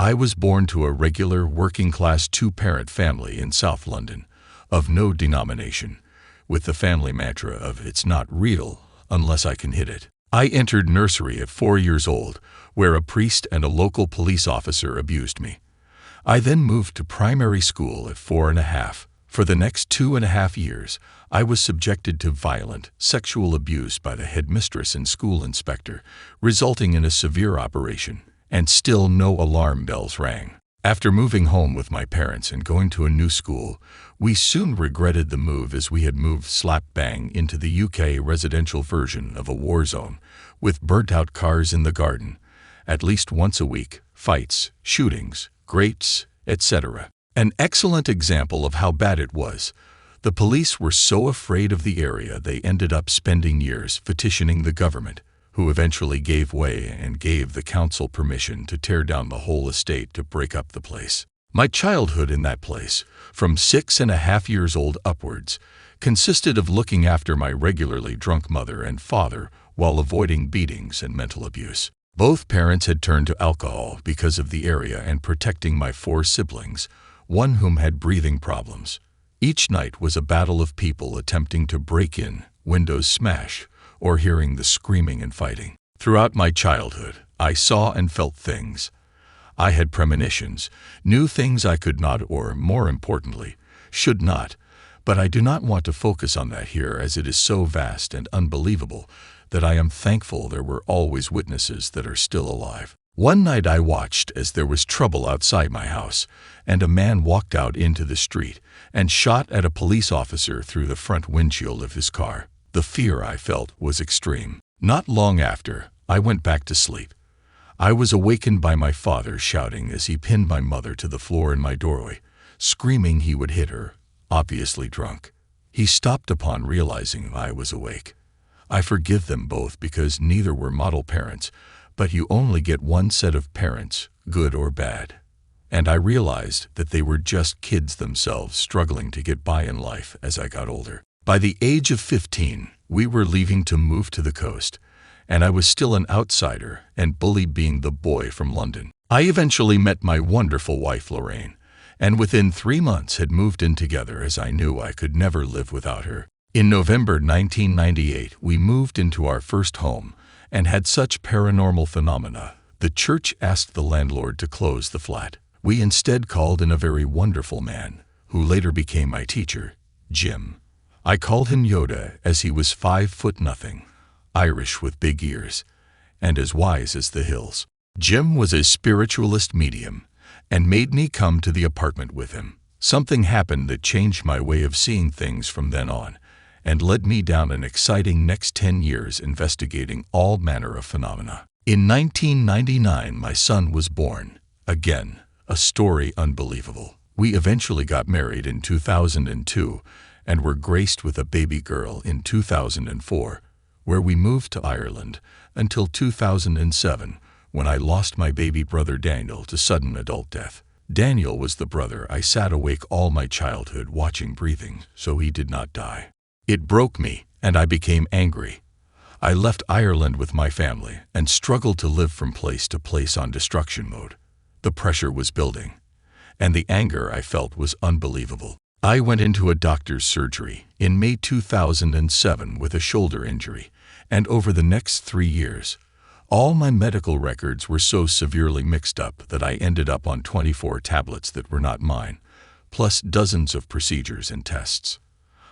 I was born to a regular working-class two-parent family in South London, of no denomination, with the family mantra of "it's not real unless I can hit it." I entered nursery at 4 years old, where a priest and a local police officer abused me. I then moved to primary school at 4.5. For the next 2.5 years, I was subjected to violent sexual abuse by the headmistress and school inspector, resulting in a severe operation, and still no alarm bells rang. After moving home with my parents and going to a new school, we soon regretted the move as we had moved slap bang into the UK residential version of a war zone, with burnt-out cars in the garden, at least once a week, fights, shootings, grates, etc. An excellent example of how bad it was. The police were so afraid of the area they ended up spending years petitioning the government, who eventually gave way and gave the council permission to tear down the whole estate to break up the place. My childhood in that place, from 6.5 years old upwards, consisted of looking after my regularly drunk mother and father while avoiding beatings and mental abuse. Both parents had turned to alcohol because of the area and protecting my 4 siblings, one whom had breathing problems. Each night was a battle of people attempting to break in, windows smash, or hearing the screaming and fighting. Throughout my childhood, I saw and felt things. I had premonitions, knew things I could not, or more importantly, should not, but I do not want to focus on that here as it is so vast and unbelievable that I am thankful there were always witnesses that are still alive. One night I watched as there was trouble outside my house, and a man walked out into the street and shot at a police officer through the front windshield of his car. The fear I felt was extreme. Not long after, I went back to sleep. I was awakened by my father shouting as he pinned my mother to the floor in my doorway, screaming he would hit her, obviously drunk. He stopped upon realizing I was awake. I forgive them both because neither were model parents, but you only get one set of parents, good or bad. And I realized that they were just kids themselves struggling to get by in life as I got older. By the age of 15, we were leaving to move to the coast, and I was still an outsider and bullied being the boy from London. I eventually met my wonderful wife Lorraine, and within 3 months had moved in together as I knew I could never live without her. In November 1998, we moved into our first home and had such paranormal phenomena. The church asked the landlord to close the flat. We instead called in a very wonderful man, who later became my teacher, Jim. I called him Yoda as he was 5'0", Irish with big ears, and as wise as the hills. Jim was a spiritualist medium and made me come to the apartment with him. Something happened that changed my way of seeing things from then on and led me down an exciting next 10 years investigating all manner of phenomena. In 1999, my son was born. Again, a story unbelievable. We eventually got married in 2002 and were graced with a baby girl in 2004, where we moved to Ireland until 2007, when I lost my baby brother Daniel to sudden adult death. Daniel was the brother I sat awake all my childhood watching breathing so he did not die. It broke me, and I became angry. I left Ireland with my family and struggled to live from place to place on destruction mode. The pressure was building, and the anger I felt was unbelievable. I went into a doctor's surgery in May 2007 with a shoulder injury, and over the next 3 years, all my medical records were so severely mixed up that I ended up on 24 tablets that were not mine, plus dozens of procedures and tests.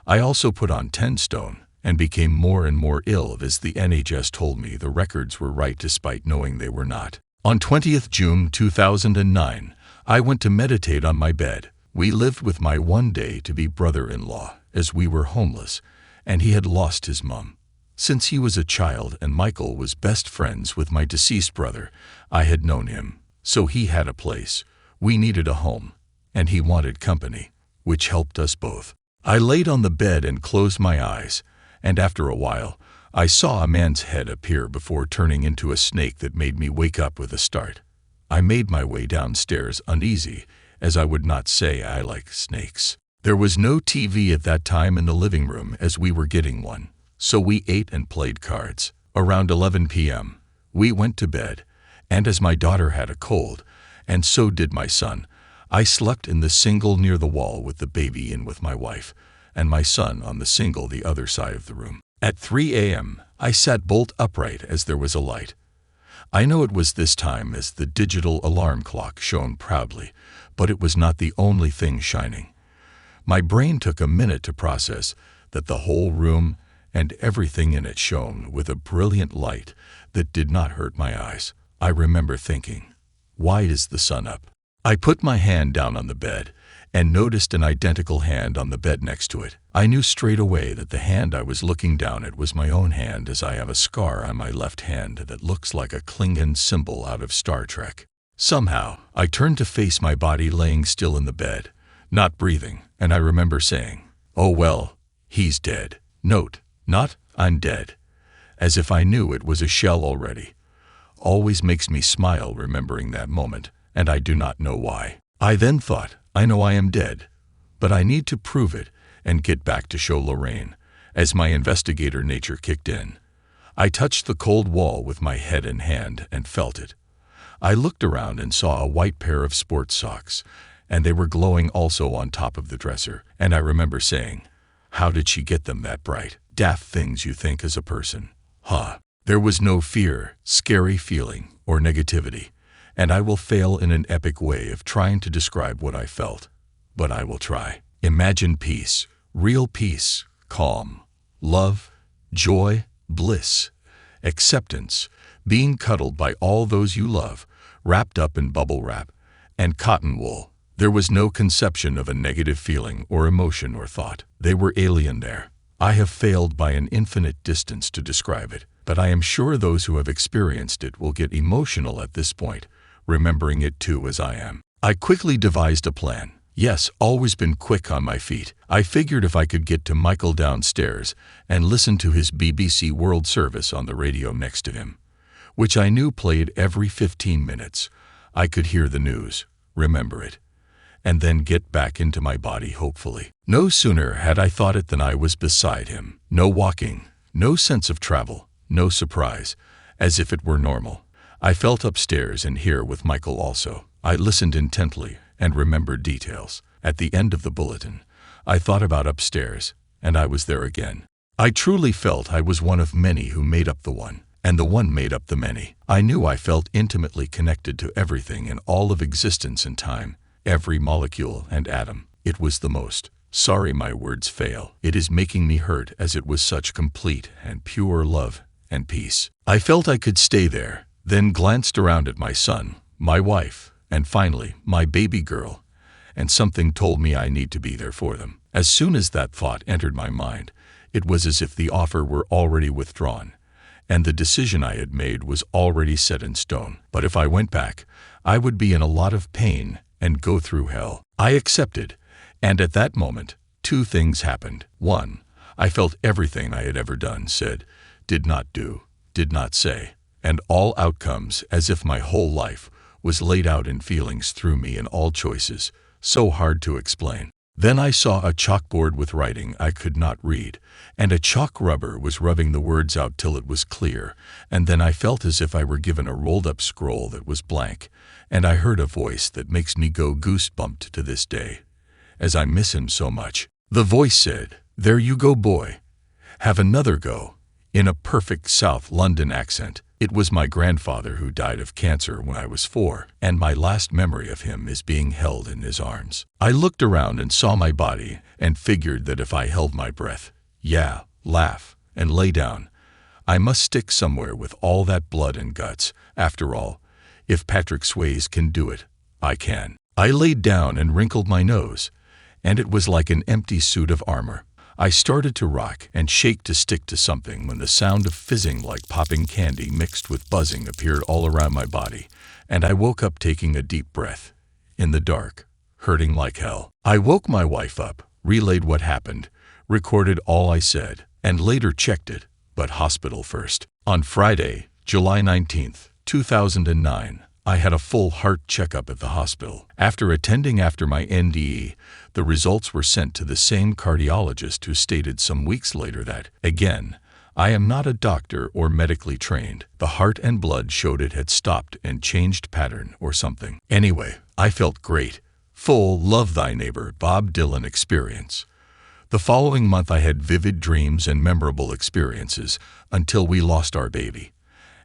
I also put on 10 stone and became more and more ill as the NHS told me the records were right despite knowing they were not. On 20th June 2009, I went to meditate on my bed. We lived with my one-day-to-be brother-in-law as we were homeless, and he had lost his mum. Since he was a child and Michael was best friends with my deceased brother, I had known him. So he had a place, we needed a home, and he wanted company, which helped us both. I laid on the bed and closed my eyes, and after a while, I saw a man's head appear before turning into a snake that made me wake up with a start. I made my way downstairs uneasy, as I would not say I like snakes. There was no TV at that time in the living room as we were getting one, so we ate and played cards. Around 11 p.m., we went to bed, and as my daughter had a cold, and so did my son. I slept in the single near the wall with the baby in with my wife, and my son on the single the other side of the room. At 3 a.m., I sat bolt upright as there was a light. I know it was this time as the digital alarm clock shone proudly, but it was not the only thing shining. My brain took a minute to process that the whole room and everything in it shone with a brilliant light that did not hurt my eyes. I remember thinking, why is the sun up? I put my hand down on the bed and noticed an identical hand on the bed next to it. I knew straight away that the hand I was looking down at was my own hand, as I have a scar on my left hand that looks like a Klingon symbol out of Star Trek. Somehow, I turned to face my body laying still in the bed, not breathing, and I remember saying, "Oh well, he's dead." Note, not "I'm dead," as if I knew it was a shell already. Always makes me smile remembering that moment, and I do not know why. I then thought, I know I am dead, but I need to prove it and get back to show Lorraine, as my investigator nature kicked in. I touched the cold wall with my head and hand and felt it. I looked around and saw a white pair of sports socks, and they were glowing also on top of the dresser, and I remember saying, how did she get them that bright? Daft things you think as a person. Huh. There was no fear, scary feeling, or negativity, and I will fail in an epic way of trying to describe what I felt. But I will try. Imagine peace, real peace, calm, love, joy, bliss, acceptance, being cuddled by all those you love, wrapped up in bubble wrap and cotton wool. There was no conception of a negative feeling or emotion or thought. They were alien there. I have failed by an infinite distance to describe it, but I am sure those who have experienced it will get emotional at this point, remembering it too as I am. I quickly devised a plan. Yes, always been quick on my feet. I figured if I could get to Michael downstairs and listen to his BBC World Service on the radio next to him, which I knew played every 15 minutes, I could hear the news, remember it, and then get back into my body hopefully. No sooner had I thought it than I was beside him. No walking, no sense of travel, no surprise, as if it were normal. I felt upstairs and here with Michael also. I listened intently and remembered details. At the end of the bulletin, I thought about upstairs, and I was there again. I truly felt I was one of many who made up the one, and the one made up the many. I knew I felt intimately connected to everything in all of existence and time, every molecule and atom. It was the most. Sorry my words fail. It is making me hurt as it was such complete and pure love and peace. I felt I could stay there, then glanced around at my son, my wife, and finally my baby girl, and something told me I need to be there for them. As soon as that thought entered my mind, it was as if the offer were already withdrawn, and the decision I had made was already set in stone. But if I went back, I would be in a lot of pain and go through hell. I accepted, and at that moment, two things happened. One, I felt everything I had ever done, said, did not do, did not say, and all outcomes as if my whole life was laid out in feelings through me in all choices, so hard to explain. Then I saw a chalkboard with writing I could not read, and a chalk rubber was rubbing the words out till it was clear, and then I felt as if I were given a rolled-up scroll that was blank, and I heard a voice that makes me go goosebumped to this day, as I miss him so much. The voice said, "There you go, boy. Have another go," in a perfect South London accent. It was my grandfather who died of cancer when I was 4, and my last memory of him is being held in his arms. I looked around and saw my body and figured that if I held my breath, laugh, and lay down, I must stick somewhere with all that blood and guts. After all, if Patrick Swayze can do it, I can. I laid down and wrinkled my nose, and it was like an empty suit of armor. I started to rock and shake to stick to something when the sound of fizzing like popping candy mixed with buzzing appeared all around my body, and I woke up taking a deep breath. In the dark, hurting like hell. I woke my wife up, relayed what happened, recorded all I said, and later checked it, but hospital first. On Friday, July 19th, 2009, I had a full heart checkup at the hospital. After attending after my NDE, the results were sent to the same cardiologist who stated some weeks later that, again, I am not a doctor or medically trained. The heart and blood showed it had stopped and changed pattern or something. Anyway, I felt great. Full love thy neighbor, Bob Dylan experience. The following month I had vivid dreams and memorable experiences until we lost our baby.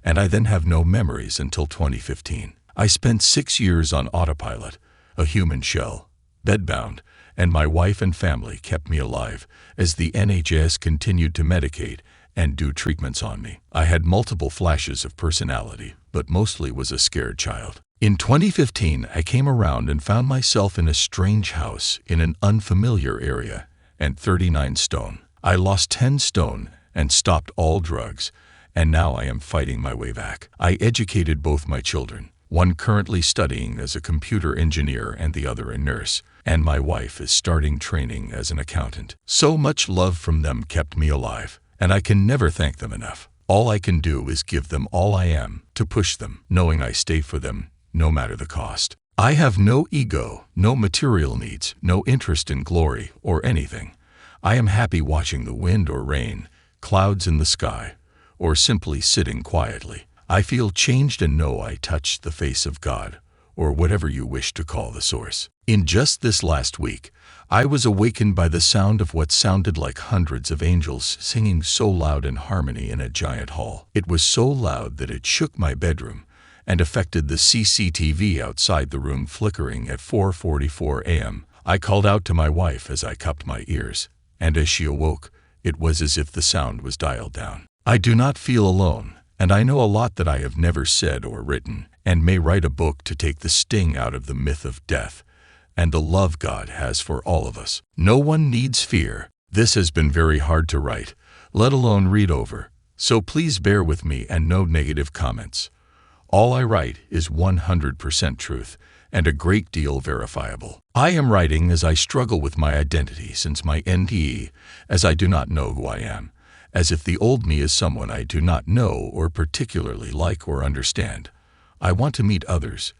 And I then have no memories until 2015. I spent 6 years on autopilot, a human shell, bedbound, and my wife and family kept me alive as the NHS continued to medicate and do treatments on me. I had multiple flashes of personality, but mostly was a scared child. In 2015, I came around and found myself in a strange house in an unfamiliar area and 39 stone. I lost 10 stone and stopped all drugs, and now I am fighting my way back. I educated both my children, one currently studying as a computer engineer and the other a nurse, and my wife is starting training as an accountant. So much love from them kept me alive, and I can never thank them enough. All I can do is give them all I am to push them, knowing I stay for them no matter the cost. I have no ego, no material needs, no interest in glory or anything. I am happy watching the wind or rain, clouds in the sky, or simply sitting quietly. I feel changed and know I touched the face of God, or whatever you wish to call the source. In just this last week, I was awakened by the sound of what sounded like hundreds of angels singing so loud in harmony in a giant hall. It was so loud that it shook my bedroom and affected the CCTV outside the room flickering at 4:44 a.m. I called out to my wife as I cupped my ears, and as she awoke, it was as if the sound was dialed down. I do not feel alone, and I know a lot that I have never said or written, and may write a book to take the sting out of the myth of death and the love God has for all of us. No one needs fear. This has been very hard to write, let alone read over, so please bear with me and no negative comments. All I write is 100% truth and a great deal verifiable. I am writing as I struggle with my identity since my NDE, as I do not know who I am, as if the old me is someone I do not know or particularly like or understand. I want to meet others,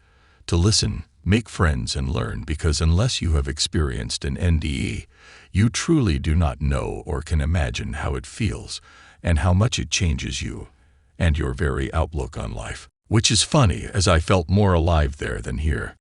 to listen, make friends and learn, because unless you have experienced an NDE, you truly do not know or can imagine how it feels and how much it changes you and your very outlook on life. Which is funny, as I felt more alive there than here.